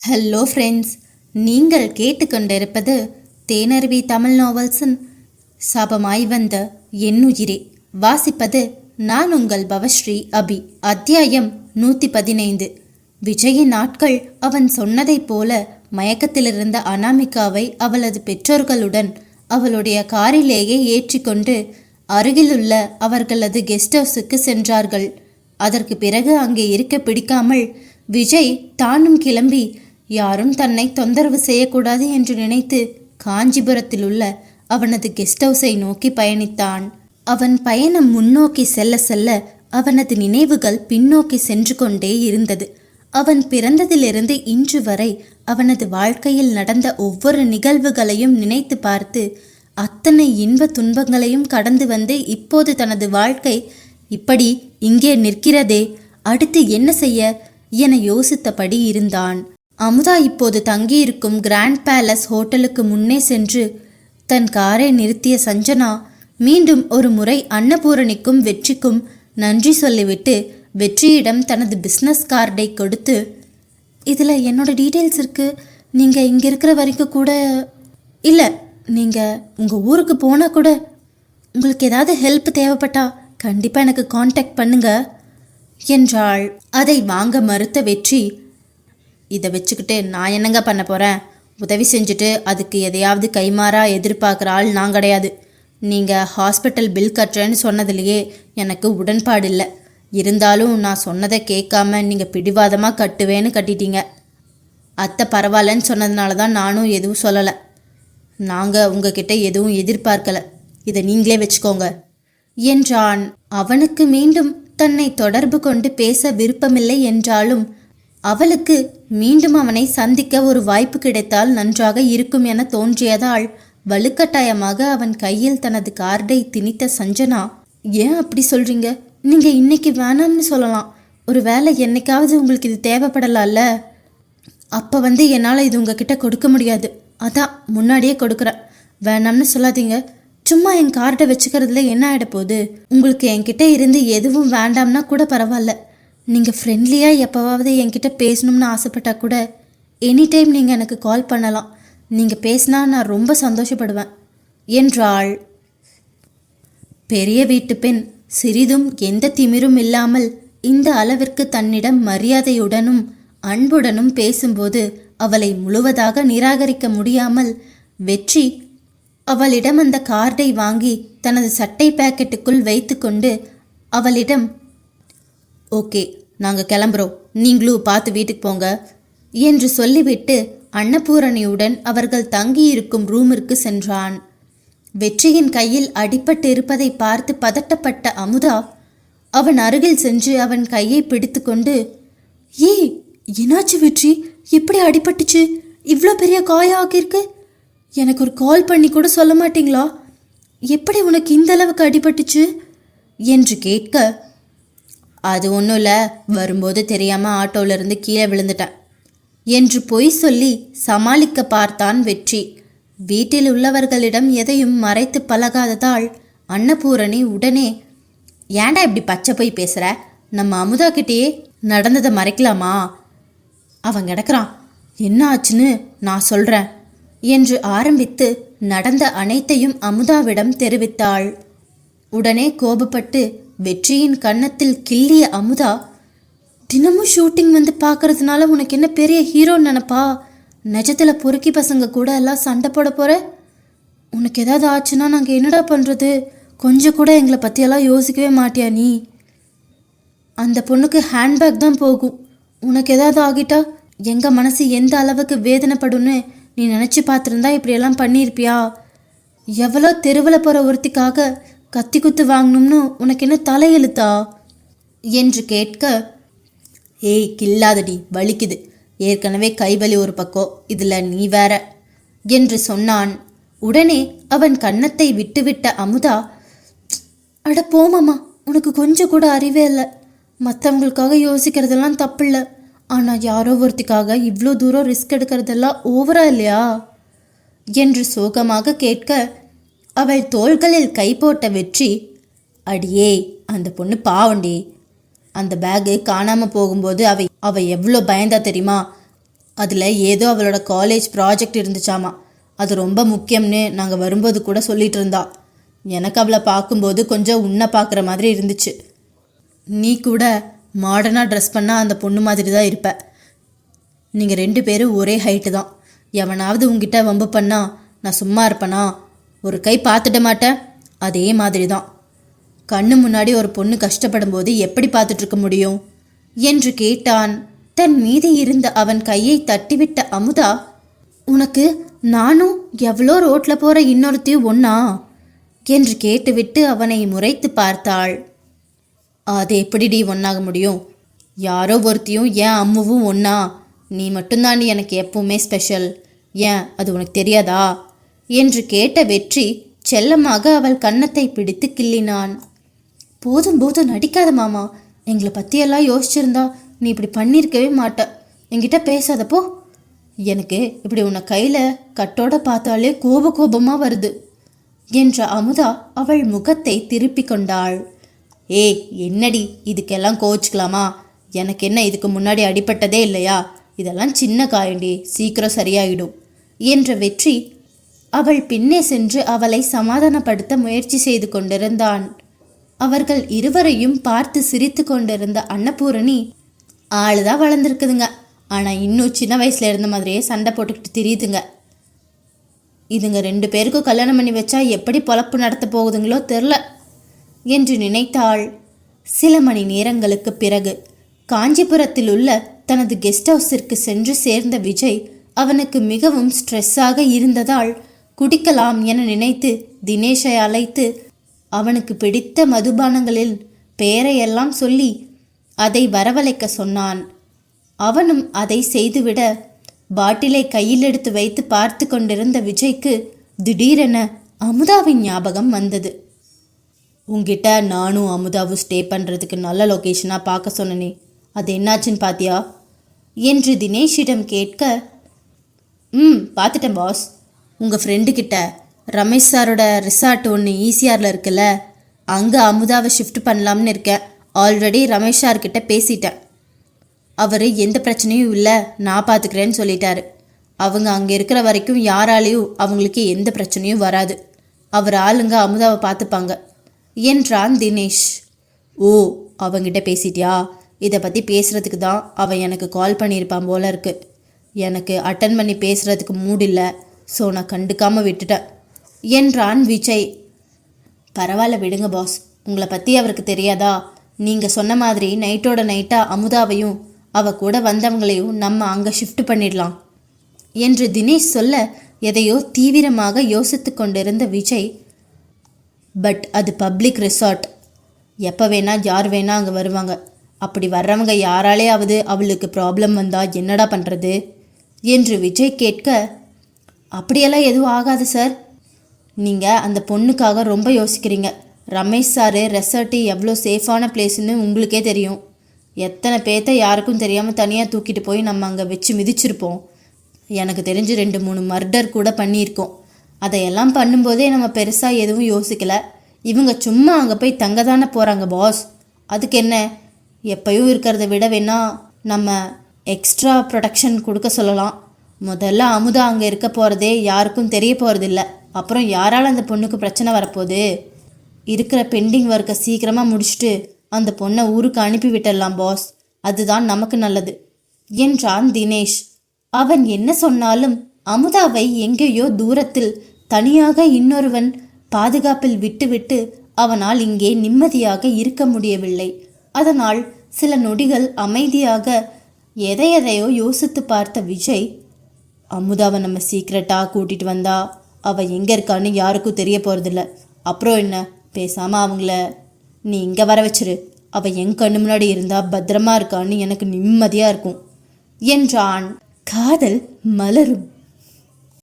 Hello friends, நீங்கள் கேட்டுக்கொண்டிருப்பது தேனருவி தமிழ் நாவல்ஸின் சாபமாய் வந்த என்னுயிரே. வாசிப்பது நான் உங்கள் பவஸ்ரீ அபி. அத்தியாயம் 115. விஜயின் நாட்கள் அவன் சொன்னதைப் போல மயக்கத்திலிருந்த அனாமிகாவை அவளது பெற்றோர்களுடன் அவளுடைய காரிலேயே ஏற்றிக்கொண்டு அருகிலுள்ள அவர்களது கெஸ்ட் ஹவுஸுக்கு சென்றார்கள். அதற்கு பிறகு அங்கே இருக்க பிடிக்காமல் விஜய் தானும் கிளம்பி யாரும் தன்னை தொந்தரவு செய்யக்கூடாது என்று நினைத்து காஞ்சிபுரத்தில் உள்ள அவனது கெஸ்ட் ஹவுஸை நோக்கி பயணித்தான். அவன் பயணம் முன்னோக்கி செல்ல செல்ல அவனது நினைவுகள் பின்னோக்கி சென்று கொண்டே இருந்தது. அவன் பிறந்ததிலிருந்து இன்று வரை அவனது வாழ்க்கையில் நடந்த ஒவ்வொரு நிகழ்வுகளையும் நினைத்து பார்த்து அத்தனை இன்ப துன்பங்களையும் கடந்து வந்து இப்போது தனது வாழ்க்கை இப்படி இங்கே நிற்கிறதே, அடுத்து என்ன செய்ய என யோசித்தபடி இருந்தான். அமுதா இப்போது தங்கியிருக்கும் கிராண்ட் பேலஸ் ஹோட்டலுக்கு முன்னே சென்று தன் காரை நிறுத்திய சஞ்சனா மீண்டும் ஒரு முறை அன்னபூரணிக்கும் வெற்றிக்கும் நன்றி சொல்லிவிட்டு வெற்றியிடம் தனது பிஸ்னஸ் கார்டை கொடுத்து, இதில் என்னோட டீட்டெயில்ஸ் இருக்குது, நீங்கள் இங்கே இருக்கிற வரைக்கும் கூட இல்லை, நீங்கள் உங்கள் ஊருக்கு போனால் கூட உங்களுக்கு ஏதாவது ஹெல்ப் தேவைப்பட்டா கண்டிப்பாக எனக்கு காண்டாக்ட் பண்ணுங்க என்றாள். அதை வாங்க மறுத்த வெற்றி, இதை வச்சுக்கிட்டு நான் என்னங்க பண்ண போகிறேன், உதவி செஞ்சுட்டு அதுக்கு எதையாவது கைமாறா எதிர்பார்க்குற ஆள் நான் கிடையாது. நீங்கள் ஹாஸ்பிட்டல் பில் கட்டுறேன்னு சொன்னதுலையே எனக்கு உடன்பாடு இல்லை. இருந்தாலும் நான் சொன்னதை கேட்காம நீங்கள் பிடிவாதமாக கட்டுவேன்னு கட்டிட்டீங்க. அத்தை பரவாயில்லன்னு சொன்னதுனால தான் நானும் எதுவும் சொல்லலை. நாங்கள் உங்ககிட்ட எதுவும் எதிர்பார்க்கலை, இதை நீங்களே வச்சுக்கோங்க என்றான். அவனுக்கு மீண்டும் தன்னை தொடர்பு கொண்டு பேச விருப்பமில்லை என்றாலும் அவளுக்கு மீண்டும் அவனை சந்திக்க ஒரு வாய்ப்பு கிடைத்தால் நன்றாக இருக்கும் என தோன்றியதால் வலுக்கட்டாயமாக அவன் கையில் தனது கார்டை திணித்த சஞ்சனா, ஏன் அப்படி சொல்றீங்க, நீங்க இன்னைக்கு வேணாம்னு சொல்லலாம், ஒரு வேளை என்னைக்காவது உங்களுக்கு இது தேவைப்படலாம்ல, அப்போ என்னால் இது உங்ககிட்ட கொடுக்க முடியாது, அதான் முன்னாடியே கொடுக்குறேன், வேணாம்னு சொல்லாதீங்க. சும்மா என் கார்டை வச்சுக்கிறதுல என்ன ஆகிட போகுது, உங்களுக்கு என்கிட்ட இருந்து எதுவும் வேண்டாம்னா கூட பரவாயில்ல, நீங்கள் ஃப்ரெண்ட்லியாக எப்போவாவது என்கிட்ட பேசணும்னு ஆசைப்பட்டா கூட எனி டைம் நீங்கள் எனக்கு கால் பண்ணலாம், நீங்கள் பேசினா நான் ரொம்ப சந்தோஷப்படுவேன் என்றாள். பெரிய வீட்டு பெண் சிறிதும் எந்த திமிரும் இல்லாமல் இந்த அளவிற்கு தன்னிடம் மரியாதையுடனும் அன்புடனும் பேசும்போது அவளை முழுவதாக நிராகரிக்க முடியாமல் வெற்றி அவளிடம் அந்த கார்டை வாங்கி தனது சட்டை பாக்கெட்டுக்குள் வைத்து கொண்டு அவளிடம், ஓகே நாங்கள் கிளம்புறோம், நீங்களும் பார்த்து வீட்டுக்கு போங்க என்று சொல்லிவிட்டு அன்னபூரணியுடன் அவர்கள் தங்கியிருக்கும் ரூமிற்கு சென்றான். வெற்றியின் கையில் அடிபட்டு இருப்பதை பார்த்து பதட்டப்பட்ட அமுதா அவன் அருகில் சென்று அவன் கையை பிடித்து கொண்டு, ஏய் என்னாச்சு வெற்றி, எப்படி அடிபட்டுச்சு, இவ்வளோ பெரிய காயம் ஆகியிருக்கு, எனக்கு ஒரு கால் பண்ணி கூட சொல்ல மாட்டீங்களா, எப்படி உனக்கு இந்த அளவுக்கு அடிபட்டுச்சு என்று கேட்க, அது ஒன்றும் இல்லை, வரும்போது தெரியாமல் ஆட்டோவிலிருந்து கீழே விழுந்துட்டேன் என்று பொய் சொல்லி சமாளிக்க பார்த்தான் வெற்றி. வீட்டில் உள்ளவர்களிடம் எதையும் மறைத்து பழகாததால் அன்னபூரணி உடனே, ஏன்டா இப்படி பச்சை போய் பேசுகிற, நம்ம அமுதா கிட்டேயே நடந்ததை மறைக்கலாமா, அவன் கிடக்கிறான், என்ன ஆச்சுன்னு நான் சொல்கிறேன் என்று ஆரம்பித்து நடந்த அனைத்தையும் அமுதாவிடம் தெரிவித்தாள். உடனே கோபப்பட்டு வெற்றியின் கன்னத்தில் கிள்ளிய அமுதா, தினமும் ஷூட்டிங் பார்க்கறதுனால உனக்கு என்ன பெரிய ஹீரோன்னு நினப்பா, நிஜத்தில் பொறுக்கி பசங்க கூட எல்லாம் சண்டை போட போகிற, உனக்கு ஏதாவது ஆச்சுன்னா நாங்கள் என்னடா பண்ணுறது, கொஞ்சம் கூட எங்களை பற்றியெல்லாம் யோசிக்கவே மாட்டியா நீ, அந்த பொண்ணுக்கு ஹேண்ட்பேக் தான் போகும், உனக்கு ஏதாவது ஆகிட்டா எங்கள் மனசு எந்த அளவுக்கு வேதனைப்படும்னு நீ நினச்சி பார்த்துருந்தா இப்படியெல்லாம் பண்ணியிருப்பியா, எவ்வளோ தெருவில் போகிற ஒருத்திக்காக கத்தி குத்து வாங்கணும்னு உனக்கு என்ன தலையெழுத்தா என்று கேட்க, ஏய் கில்லாதடி வலிக்குது, ஏற்கனவே கைவலி ஒரு பக்கம், இதில் நீ வேற என்று சொன்னான். உடனே அவன் கன்னத்தை விட்டுவிட்ட அமுதா, அட போமாமா, உனக்கு கொஞ்சம் கூட அறிவே இல்லை, மற்றவங்களுக்காக யோசிக்கிறதெல்லாம் தப்பில்லை, ஆனால் யாரோ ஒருத்திக்காக இவ்வளோ தூரம் ரிஸ்க் எடுக்கிறதெல்லாம் ஓவரா இல்லையா என்று சோகமாக கேட்க, அவள் தோள்களில் கை போட்ட வெற்றி, அடியே அந்த பொண்ணு பாவண்டி, அந்த பேகு காணாமல் போகும்போது அவ எவ்வளோ பயந்தா தெரியுமா, அதில் ஏதோ அவளோட காலேஜ் ப்ராஜெக்ட் இருந்துச்சாமா. அது ரொம்ப முக்கியம்னு நாங்கள் வரும்போது கூட சொல்லிட்டு இருந்தா. எனக்கு அவளை பார்க்கும்போது கொஞ்சம் உன்னை பார்க்குற மாதிரி இருந்துச்சு. நீ கூட மாடர்னாக ட்ரெஸ் பண்ணால் அந்த பொண்ணு மாதிரி தான் இருப்ப. நீங்கள் 2 பேரும் ஒரே ஹைட்டு தான். எவனாவது உங்ககிட்ட வம்பு பண்ணா நான் சும்மா இருப்பேனா? ஒரு கை பார்த்துட மாட்டேன். அதே மாதிரி தான். கண்ணு முன்னாடி ஒரு பொண்ணு கஷ்டப்படும் போது எப்படி பார்த்துட்ருக்க முடியும் என்று கேட்டான். தன் மீது இருந்த அவன் கையை தட்டிவிட்ட அமுதா, உனக்கு நானும் எவ்வளோ ரோட்டில் போகிற இன்னொருத்தையும் ஒன்னா என்று கேட்டுவிட்டு அவனை முறைத்து பார்த்தாள். அது எப்படிடி ஒன்றாக முடியும்? யாரோ ஒருத்தியும் ஏன் அம்முவும் ஒன்னா? நீ மட்டும்தான் எனக்கு எப்பவுமே ஸ்பெஷல். ஏன் அது உனக்கு தெரியாதா என்று கேட்ட வெற்றி செல்லமாக அவள் கன்னத்தை பிடித்து கிள்ளினான். போதும் போதும் நடிக்காத மாமா. எங்களை பற்றியெல்லாம் யோசிச்சிருந்தா நீ இப்படி பண்ணியிருக்கவே மாட்ட. என்கிட்ட பேசாதப்போ. எனக்கு இப்படி உன்னை கையில் கட்டோட பார்த்தாலே கோபமாக வருது என்ற அமுதா அவள் முகத்தை திருப்பி கொண்டாள். ஏய் என்னடி இதுக்கெல்லாம் கோச்சிக்கலாமா? எனக்கு என்ன இதுக்கு முன்னாடி அடிபட்டதே இல்லையா? இதெல்லாம் சின்ன காயண்டி, சீக்கிரம் சரியாயிடும் என்ற வெற்றி அவள் பின்னே சென்று அவளை சமாதானப்படுத்த முயற்சி செய்து கொண்டிருந்தான். அவர்கள் இருவரையும் பார்த்து சிரித்து கொண்டிருந்த அன்னபூரணி, ஆளுதான் வளர்ந்துருக்குதுங்க, ஆனால் இன்னும் சின்ன வயசில் இருந்த மாதிரியே சண்டை போட்டுக்கிட்டு திரியுதுங்க. இதுங்க 2 பேருக்கும் கல்யாணம் பண்ணி வச்சா எப்படி பொழப்பு நடத்த போகுதுங்களோ தெரில என்று நினைத்தாள். சில மணி நேரங்களுக்கு பிறகு காஞ்சிபுரத்தில் உள்ள தனது கெஸ்ட் ஹவுஸிற்கு சென்று சேர்ந்த விஜய் அவனுக்கு மிகவும் ஸ்ட்ரெஸ்ஸாக இருந்ததால் குடிக்கலாம் என நினைத்து தினேஷை அழைத்து அவனுக்கு பிடித்த மதுபானங்களில் பெயரையெல்லாம் சொல்லி அதை வரவழைக்க சொன்னான். அவனும் அதை செய்துவிட பாட்டிலை கையில் எடுத்து வைத்து பார்த்து கொண்டிருந்த விஜய்க்கு திடீரென அமுதாவின் ஞாபகம் வந்தது. உங்ககிட்ட நானும் அமுதாவும் ஸ்டே பண்ணுறதுக்கு நல்ல லொக்கேஷனாக பார்க்க சொன்னனே, அது என்னாச்சுன்னு பார்த்தியா என்று தினேஷிடம் கேட்க, பார்த்துட்டேன் பாஸ். உங்கள் ஃப்ரெண்டுக்கிட்ட ரமேஷ் சாரோட ரிசார்ட் ஒன்று ஈசிஆரில் இருக்குல்ல, அங்கே அமுதாவை ஷிஃப்ட் பண்ணலாம்னு இருக்கேன். ஆல்ரெடி ரமேஷ் சார்கிட்ட பேசிட்டேன். அவர் எந்த பிரச்சனையும் இல்லை, நான் பார்த்துக்கிறேன்னு சொல்லிட்டாரு. அவங்க அங்கே இருக்கிற வரைக்கும் யாராலையும் அவங்களுக்கு எந்த பிரச்சனையும் வராது. அவர் ஆளுங்க அமுதாவை பார்த்துப்பாங்க என்றான் தினேஷ். ஓ, அவங்கிட்ட பேசிட்டியா? இதை பற்றி பேசுகிறதுக்கு தான் அவன் எனக்கு கால் பண்ணியிருப்பான் போல இருக்கு. எனக்கு அட்டன் பண்ணி பேசுகிறதுக்கு மூட் இல்லை, ஸோ நான் கண்டுக்காமல் விட்டுட்டேன் என்றான் விஜய். பரவாயில்ல விடுங்க பாஸ், உங்களை பற்றி அவருக்கு தெரியாதா? நீங்கள் சொன்ன மாதிரி நைட்டோட நைட்டாக அமுதாவையும் அவ கூட வந்தவங்களையும் நம்ம அங்கே ஷிஃப்ட் பண்ணிடலாம் என்று தினேஷ் சொல்ல எதையோ தீவிரமாக யோசித்து கொண்டிருந்த விஜய், பட் அது பப்ளிக் ரிசார்ட், எப்போ வேணால் யார் வேணால் அங்கே வருவாங்க. அப்படி வர்றவங்க யாராலேயாவது அவளுக்கு ப்ராப்ளம் வந்தால் என்னடா பண்ணுறது என்று விஜய் கேட்க, அப்படியெல்லாம் எதுவும் ஆகாது சார். நீங்கள் அந்த பொண்ணுக்காக ரொம்ப யோசிக்கிறீங்க. ரமேஷ் சார் ரெசார்ட்டு எவ்வளோ சேஃபான பிளேஸ்ன்னு உங்களுக்கே தெரியும். எத்தனை பேர்த்த யாருக்கும் தெரியாமல் தனியாக தூக்கிட்டு போய் நம்ம அங்கே வச்சு மிதிச்சிருப்போம். எனக்கு தெரிஞ்சு 2-3 மர்டர் கூட பண்ணியிருக்கோம். அதையெல்லாம் பண்ணும்போதே நம்ம பெருசாக எதுவும் யோசிக்கலை. இவங்க சும்மா அங்கே போய் தங்க தானே போகிறாங்க பாஸ். அதுக்கு என்ன, எப்பயும் இருக்கிறத விட வேணா நம்ம எக்ஸ்ட்ரா ப்ரொடெக்ஷன் கொடுக்க சொல்லலாம். முதல்ல அமுதா அங்கே இருக்க போகிறதே யாருக்கும் தெரிய போகிறதில்ல. அப்புறம் யாரால் அந்த பொண்ணுக்கு பிரச்சனை வரப்போகுது? இருக்கிற பெண்டிங் ஒர்க்கை சீக்கிரமாக முடிச்சுட்டு அந்த பொண்ணை ஊருக்கு அனுப்பி விட்டுடலாம் பாஸ், அதுதான் நமக்கு நல்லது என்றான் தினேஷ். அவன் என்ன சொன்னாலும் அமுதாவை எங்கேயோ தூரத்தில் தனியாக இன்னொருவன் பாதுகாப்பில் விட்டுவிட்டு அவனால் இங்கே நிம்மதியாக இருக்க முடியவில்லை. அதனால் சில நொடிகள் அமைதியாக எதையோ யோசித்து பார்த்த விஜய், அமுதாவை நம்ம சீக்கிரட்டாக கூட்டிகிட்டு வந்தா அவள் எங்கே இருக்கான்னு யாருக்கும் தெரிய போகிறதில்ல. அப்புறம் என்ன, பேசாமல் அவங்கள நீ இங்கே வர வச்சிரு. அவள் என் கண்ணு முன்னாடி இருந்தால் பத்திரமா இருக்கான்னு எனக்கு நிம்மதியாக இருக்கும் என்றான். காதல் மலரும்.